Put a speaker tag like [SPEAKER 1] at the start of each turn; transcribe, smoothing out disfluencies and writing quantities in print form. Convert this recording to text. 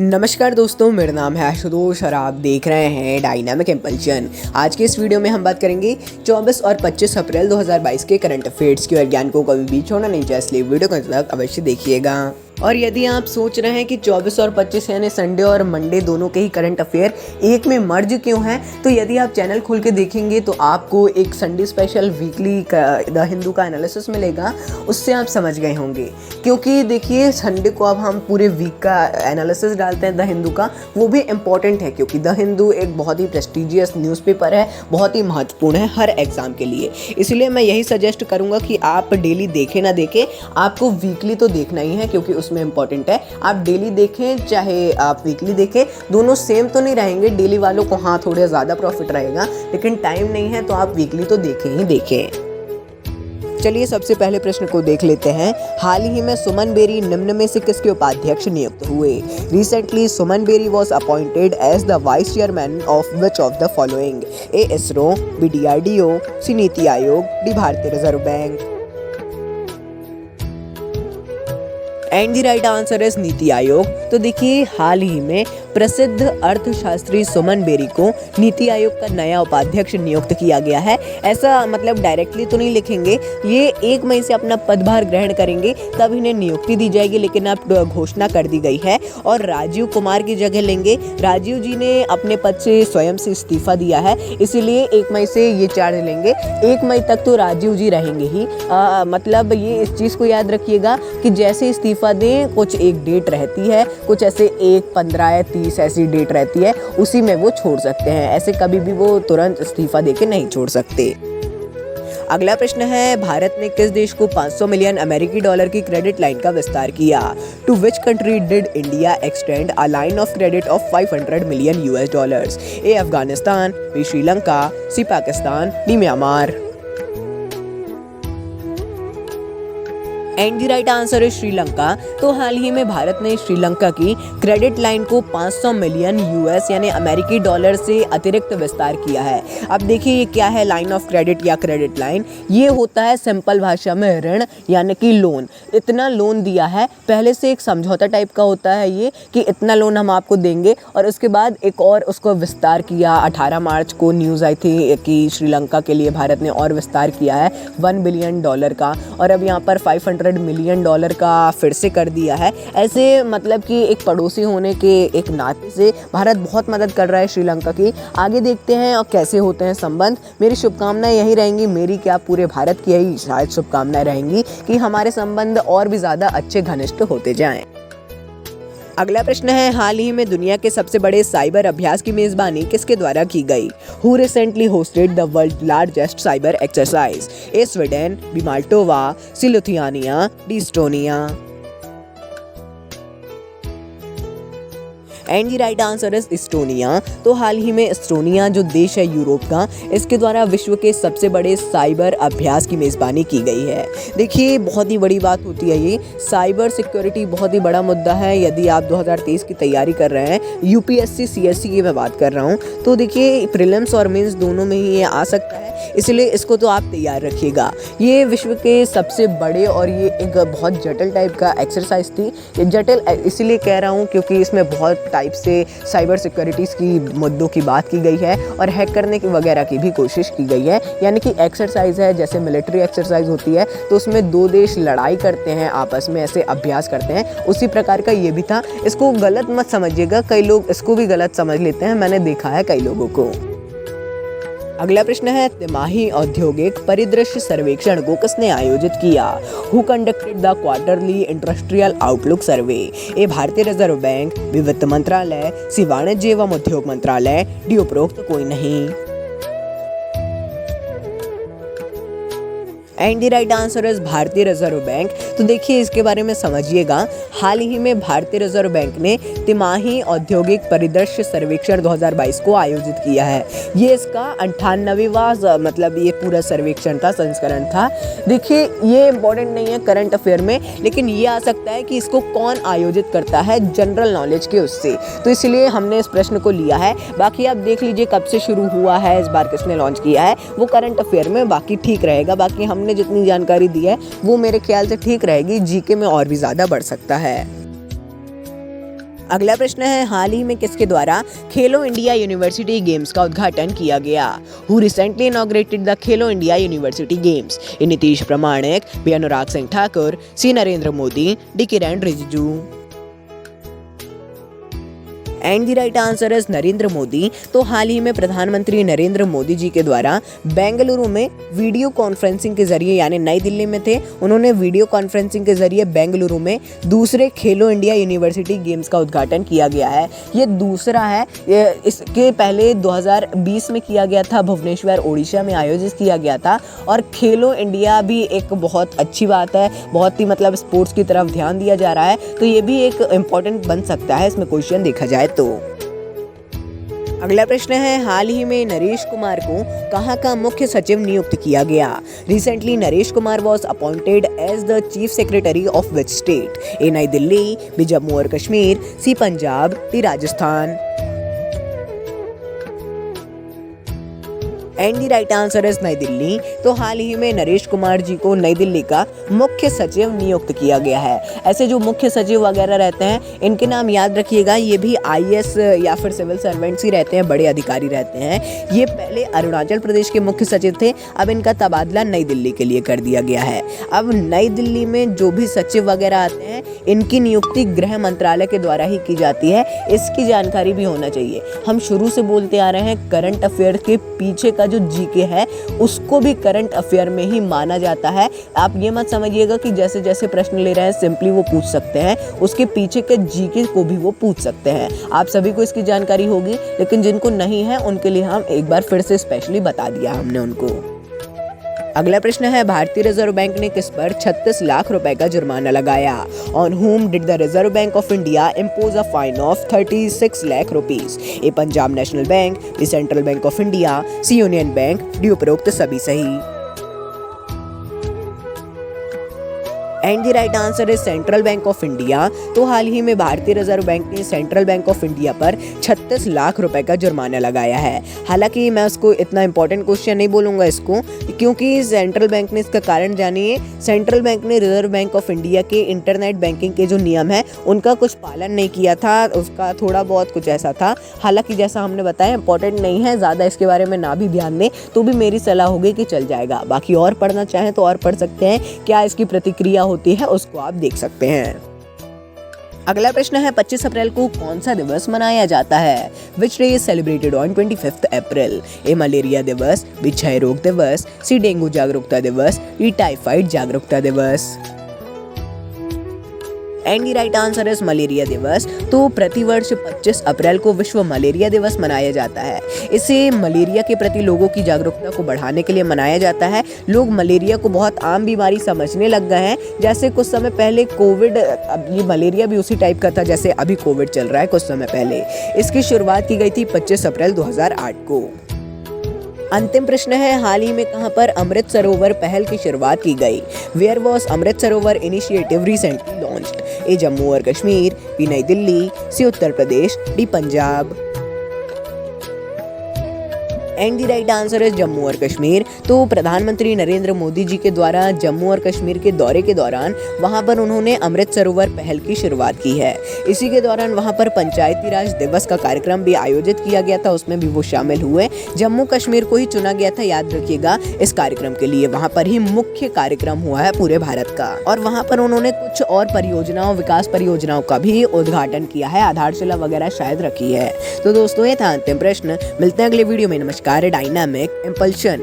[SPEAKER 1] नमस्कार दोस्तों, मेरा नाम है आशुतोष और आप देख रहे हैं डायनामिक इम्पल्शन। आज के इस वीडियो में हम बात करेंगे 24 और 25 अप्रैल 2022 के करंट अफेयर्स की। और ज्ञान को कभी भी छोड़ना नहीं चाहिए, इसलिए वीडियो को अंत तक अवश्य देखिएगा। और यदि आप सोच रहे हैं कि 24 और 25 यानी संडे और मंडे दोनों के ही करंट अफेयर एक में मर्ज क्यों हैं, तो यदि आप चैनल खोल के देखेंगे तो आपको एक Sunday special weekly the Hindu का एनालिसिस मिलेगा, उससे आप समझ गए होंगे। क्योंकि देखिए, संडे को अब हम पूरे वीक का एनालिसिस डालते हैं द हिंदू का, वो भी इम्पॉर्टेंट है क्योंकि द हिंदू एक बहुत ही प्रेस्टिजियस न्यूज़पेपर है, बहुत ही महत्वपूर्ण है हर एग्ज़ाम के लिए। इसलिए मैं यही सजेस्ट करूँगा कि आप डेली देखें ना देखें, आपको वीकली तो देखना ही है क्योंकि में इंपॉर्टेंट है। आप डेली देखें चाहे आप वीकली देखें, दोनों सेम तो नहीं रहेंगे। डेली वालों को हाँ थोड़ा ज़्यादा प्रॉफिट रहेगा, लेकिन टाइम नहीं है तो आप वीकली तो देखें ही देखें। चलिए सबसे पहले प्रश्न को देख लेते हैं। हाल ही में सुमन बेरी निम्न में से किसके उपाध्यक्ष नियुक्त हुए? Recently Suman Berry was appointed as the vice chairman of which of the following? A ISRO, B DRDO, C NITI Aayog, D भारतीय reserve bank. And the right answer is NITI Aayog. तो देखिए, हाल ही में प्रसिद्ध अर्थशास्त्री सुमन बेरी को नीति आयोग का नया उपाध्यक्ष नियुक्त किया गया है। ऐसा मतलब डायरेक्टली तो नहीं लिखेंगे, ये 1 मई से अपना पदभार ग्रहण करेंगे तब इन्हें नियुक्ति दी जाएगी, लेकिन अब घोषणा कर दी गई है और राजीव कुमार की जगह लेंगे। राजीव जी ने अपने पद से स्वयं से इस्तीफा दिया है, इसीलिए 1 मई से ये चार्ज लेंगे। 1 मई तक तो राजीव जी रहेंगे ही। मतलब ये इस चीज़ को याद रखिएगा कि जैसे इस्तीफा दें, कुछ एक डेट रहती है, कुछ ऐसे 1, 15 या 30 ऐसी डेट रहती है, उसी में वो छोड़ सकते हैं। ऐसे कभी भी वो तुरंत इस्तीफा देके नहीं छोड़ सकते। अगला प्रश्न है, भारत ने किस देश को 500 मिलियन अमेरिकी डॉलर की क्रेडिट लाइन का विस्तार किया? To which country did India extend a line of credit of $500 million? A Afghanistan, B Sri Lanka, C Pakistan, D Myanmar. And the right answer है श्रीलंका। तो हाल ही में भारत ने श्रीलंका की क्रेडिट लाइन को 500 मिलियन US यानी अमेरिकी डॉलर से अतिरिक्त विस्तार किया है। अब देखिए, ये क्या है लाइन ऑफ क्रेडिट या क्रेडिट लाइन? ये होता है सिंपल भाषा में ऋण यानी कि लोन। इतना लोन दिया है, पहले से एक समझौता टाइप का होता है ये कि इतना लोन हम आपको देंगे, और उसके बाद एक और उसको विस्तार किया। 18 मार्च को न्यूज़ आई थी कि श्रीलंका के लिए भारत ने और विस्तार किया है $1 बिलियन का, और अब यहाँ पर $500 मिलियन का फिर से कर दिया है। ऐसे मतलब कि एक पड़ोसी होने के एक नाते से भारत बहुत मदद कर रहा है श्रीलंका की। आगे देखते हैं और कैसे होते हैं संबंध। मेरी शुभकामनाएं यही रहेंगी, मेरी क्या पूरे भारत की यही शायद शुभकामनाएं रहेंगी कि हमारे संबंध और भी ज़्यादा अच्छे घनिष्ठ होते जाएं। अगला प्रश्न है, हाल ही में दुनिया के सबसे बड़े साइबर अभ्यास की मेजबानी किसके द्वारा की गई? Who recently hosted the world largest cyber exercise? A Sweden, B Moldova, C Lithuania, D Estonia. And the right answer is Estonia. तो हाल ही में एस्टोनिया जो देश है यूरोप का, इसके द्वारा विश्व के सबसे बड़े साइबर अभ्यास की मेज़बानी की गई है। देखिए, बहुत ही बड़ी बात होती है ये। साइबर सिक्योरिटी बहुत ही बड़ा मुद्दा है। यदि आप 2023 की तैयारी कर रहे हैं, UPSC CSC की मैं बात कर रहा हूँ, तो देखिए प्रीलिम्स और मेंस दोनों में ही ये आ सकता है, इसलिए इसको तो आप तैयार रखिएगा। ये विश्व के सबसे बड़े और ये एक बहुत जटिल टाइप का एक्सरसाइज थी। ये जटिल इसलिए कह रहा हूँ क्योंकि इसमें बहुत टाइप से साइबर सिक्योरिटीज़ की मुद्दों की बात की गई है और हैक करने की वगैरह की भी कोशिश की गई है। यानी कि एक्सरसाइज है, जैसे मिलिट्री एक्सरसाइज होती है तो उसमें 2 देश लड़ाई करते हैं, आपस में ऐसे अभ्यास करते हैं, उसी प्रकार का ये भी था। इसको गलत मत समझिएगा, कई लोग इसको भी गलत समझ लेते हैं, मैंने देखा है कई लोगों को। अगला प्रश्न है, तिमाही औद्योगिक परिदृश्य सर्वेक्षण को किसने आयोजित किया? Who conducted the quarterly industrial outlook survey? A भारतीय रिजर्व बैंक, बी वित्त मंत्रालय, सी वाणिज्य एवं उद्योग मंत्रालय, डी उपरोक्त कोई नहीं। And the right answer is भारतीय रिजर्व बैंक। तो देखिए, इसके बारे में समझिएगा। हाल ही में भारतीय रिजर्व बैंक ने तिमाही औद्योगिक परिदृश्य सर्वेक्षण 2022 को आयोजित किया है। ये इसका 98वां मतलब ये पूरा सर्वेक्षण था, संस्करण था। देखिए, ये इम्पोर्टेंट नहीं है करंट अफेयर में, लेकिन ये आ सकता है कि इसको कौन आयोजित करता है जनरल नॉलेज के उससे, तो इसलिए हमने इस प्रश्न को लिया है। बाकी आप देख लीजिए कब से शुरू हुआ है, इस बार किसने लॉन्च किया है, वो करंट अफेयर में बाकी ठीक रहेगा। बाकी हमने जितनी जानकारी दी है वो मेरे ख्याल से ठीक रहेगी, जीके में और भी ज़्यादा बढ़ सकता है। अगला प्रश्न है, हाल ही में किसके द्वारा खेलो इंडिया यूनिवर्सिटी गेम्स का उद्घाटन किया गया? Who recently inaugurated the Khelo India university games? A Nitish Pramanik, B Anurag Singh Thakur, C Narendra Modi, D Kiren Rijiju. And the right answer is Narendra Modi. तो हाल ही में प्रधानमंत्री नरेंद्र मोदी जी के द्वारा बेंगलुरु में वीडियो कॉन्फ्रेंसिंग के जरिए, यानी नई दिल्ली में थे, उन्होंने वीडियो कॉन्फ्रेंसिंग के जरिए बेंगलुरु में दूसरे खेलो इंडिया यूनिवर्सिटी गेम्स का उद्घाटन किया गया है। ये दूसरा है, इसके पहले 2020 में किया गया था, भुवनेश्वर ओडिशा में आयोजित किया गया था। और खेलो इंडिया भी एक बहुत अच्छी बात है, बहुत ही मतलब स्पोर्ट्स की तरफ ध्यान दिया जा रहा है, तो ये भी एक इम्पॉर्टेंट बन सकता है इसमें क्वेश्चन देखा जाए तो। अगला प्रश्न है, हाल ही में नरेश कुमार को कहाँ का मुख्य सचिव नियुक्त किया गया? Recently Naresh Kumar was appointed as the chief secretary of which state? A New Delhi, B Jammu और Kashmir, C Punjab, D Rajasthan. And the right answer is New Delhi. तो हाल ही में नरेश कुमार जी को नई दिल्ली का मुख्य सचिव नियुक्त किया गया है। ऐसे जो मुख्य सचिव वगैरह रहते हैं, इनके नाम याद रखिएगा, ये भी आईएएस या फिर सिविल सर्वेंट्स ही रहते हैं, बड़े अधिकारी रहते हैं। ये पहले अरुणाचल प्रदेश के मुख्य सचिव थे, अब इनका तबादला नई दिल्ली के लिए कर दिया गया है। अब नई दिल्ली में जो भी सचिव वगैरह आते हैं, इनकी नियुक्ति गृह मंत्रालय के द्वारा ही की जाती है, इसकी जानकारी भी होना चाहिए। हम शुरू से बोलते आ रहे हैं, करंट अफेयर के पीछे का जो जीके है उसको भी करंट अफेयर में ही माना जाता है। आप ये मत समझिएगा कि जैसे जैसे प्रश्न ले रहे हैं सिंपली वो पूछ सकते हैं, उसके पीछे के जीके को भी वो पूछ सकते हैं। आप सभी को इसकी जानकारी होगी, लेकिन जिनको नहीं है उनके लिए हम एक बार फिर से स्पेशली बता दिया हमने उनको। अगला प्रश्न है, भारतीय रिजर्व बैंक ने किस पर 36 लाख रुपए का जुर्माना लगाया? On whom did the reserve bank of India impose a fine of 36 lakh rupees? A Punjab national bank, B central bank of India, C union bank, D उपरोक्त सभी सही। And the right answer is central bank of India. तो हाल ही में भारतीय reserve bank ने central bank of India पर 36 लाख रुपए का जुर्माना लगाया है। हालांकि मैं उसको इतना इंपॉर्टेंट क्वेश्चन नहीं बोलूँगा इसको, क्योंकि सेंट्रल बैंक ने इसका कारण जानिए। सेंट्रल बैंक ने रिजर्व बैंक ऑफ इंडिया के इंटरनेट बैंकिंग के जो नियम है उनका कुछ पालन नहीं किया था, उसका थोड़ा बहुत कुछ ऐसा था। हालांकि जैसा हमने बताया इंपॉर्टेंट नहीं है, ज़्यादा इसके बारे में ना भी ध्यान दें तो भी मेरी सलाह होगी कि चल जाएगा। बाकी और पढ़ना चाहें तो और पढ़ सकते हैं, क्या इसकी प्रतिक्रिया होती है उसको आप देख सकते हैं। अगला प्रश्न है, 25 अप्रैल को कौन सा दिवस मनाया जाता है? Which day is celebrated on 25 April? A malaria दिवस, बी क्षय रोग दिवस, सी डेंगू जागरूकता दिवस, डी टाइफाइड जागरूकता दिवस। And the right answer is malaria दिवस। तो प्रतिवर्ष 25 अप्रैल को विश्व मलेरिया दिवस मनाया जाता है। इसे मलेरिया के प्रति लोगों की जागरूकता को बढ़ाने के लिए मनाया जाता है। लोग मलेरिया को बहुत आम बीमारी समझने लग गए हैं। जैसे कुछ समय पहले कोविड, अब ये मलेरिया भी उसी टाइप का था जैसे अभी कोविड चल रहा है कुछ समय पहले। इसकी शुरुआत की गई थी 25 अप्रैल 2008 को। अंतिम प्रश्न है, हाल ही में कहां पर अमृत सरोवर पहल की शुरुआत की गई? Where was Amrit Sarovar initiative recently launched? A Jammu और Kashmir, B New Delhi, C Uttar Pradesh, D Punjab. And the right answer है जम्मू और कश्मीर। तो प्रधानमंत्री नरेंद्र मोदी जी के द्वारा जम्मू और कश्मीर के दौरे के दौरान वहां पर उन्होंने अमृत सरोवर पहल की शुरुआत की है। इसी के दौरान वहां पर पंचायती राज दिवस का कार्यक्रम भी आयोजित किया गया था, उसमें भी वो शामिल हुए। जम्मू कश्मीर को ही चुना गया था, याद रखिएगा, इस कार्यक्रम के लिए। वहां पर ही मुख्य कार्यक्रम हुआ है पूरे भारत का, और वहां पर उन्होंने कुछ और परियोजनाओं, विकास परियोजनाओं का भी उद्घाटन किया है, आधारशिला वगैरह शायद रखी है। तो दोस्तों ये था अंतिम प्रश्न। मिलते हैं अगले वीडियो में। नमस्कार। Dynamic impulsion.